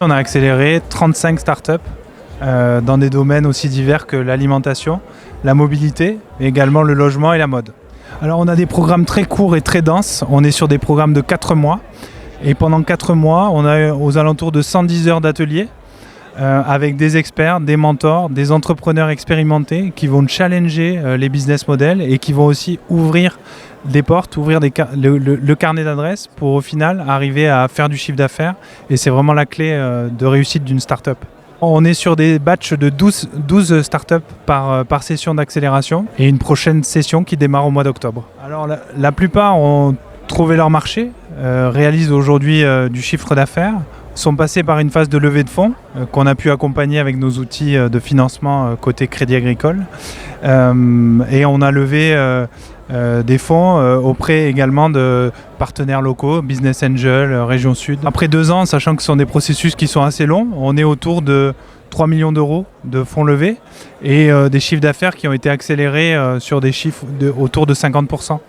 On a accéléré 35 startups dans des domaines aussi divers que l'alimentation, la mobilité, mais également le logement et la mode. Alors on a des programmes très courts et très denses. On est sur des programmes de 4 mois. Et pendant 4 mois, on a aux alentours de 110 heures d'atelier avec des experts, des mentors, des entrepreneurs expérimentés qui vont challenger les business models et qui vont aussi ouvrir des portes, ouvrir le carnet d'adresses pour au final arriver à faire du chiffre d'affaires. Et c'est vraiment la clé de réussite d'une start-up. On est sur des batchs de 12 startups par session d'accélération et une prochaine session qui démarre au mois d'octobre. Alors la plupart ont trouvé leur marché, réalisent aujourd'hui du chiffre d'affaires, sont passés par une phase de levée de fonds qu'on a pu accompagner avec nos outils de financement côté Crédit Agricole. Et on a levé des fonds auprès également de partenaires locaux, Business Angel, Région Sud. Après 2 ans, sachant que ce sont des processus qui sont assez longs, on est autour de 3 millions d'euros de fonds levés et des chiffres d'affaires qui ont été accélérés sur des chiffres autour de 50%.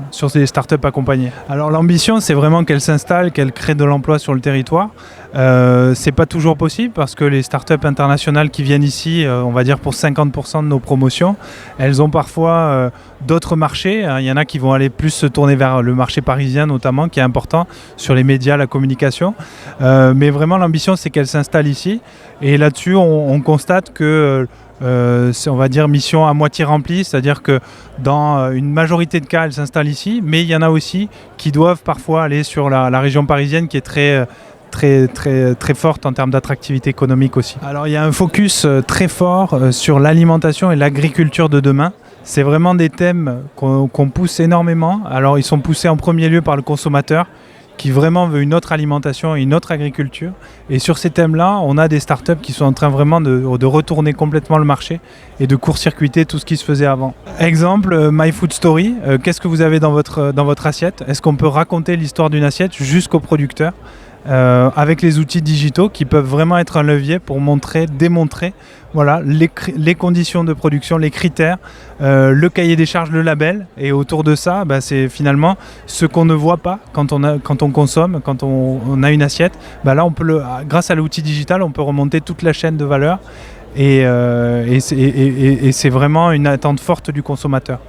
Sur ces startups accompagnées. Alors l'ambition, c'est vraiment qu'elles s'installent, qu'elles créent de l'emploi sur le territoire. C'est pas toujours possible parce que les startups internationales qui viennent ici, on va dire pour 50% de nos promotions, elles ont parfois d'autres marchés. Il y en a qui vont aller plus se tourner vers le marché parisien notamment, qui est important sur les médias, la communication. Mais vraiment l'ambition, c'est qu'elles s'installent ici. Et là-dessus, on constate que c'est, on va dire, mission à moitié remplie, c'est-à-dire que dans une majorité de cas, elles s'installent ici, mais il y en a aussi qui doivent parfois aller sur la région parisienne qui est très forte en termes d'attractivité économique aussi. Alors il y a un focus très fort sur l'alimentation et l'agriculture de demain. C'est vraiment des thèmes qu'on pousse énormément. Alors ils sont poussés en premier lieu par le consommateur, qui vraiment veut une autre alimentation et une autre agriculture. Et sur ces thèmes-là, on a des startups qui sont en train vraiment de retourner complètement le marché et de court-circuiter tout ce qui se faisait avant. Exemple, My Food Story, qu'est-ce que vous avez dans votre assiette? Est-ce qu'on peut raconter l'histoire d'une assiette jusqu'au producteur avec les outils digitaux qui peuvent vraiment être un levier pour démontrer voilà, les conditions de production, les critères, le cahier des charges, le label. Et autour de ça, c'est finalement ce qu'on ne voit pas quand on consomme, quand on a une assiette. Là, grâce à l'outil digital, on peut remonter toute la chaîne de valeur. Et c'est vraiment une attente forte du consommateur.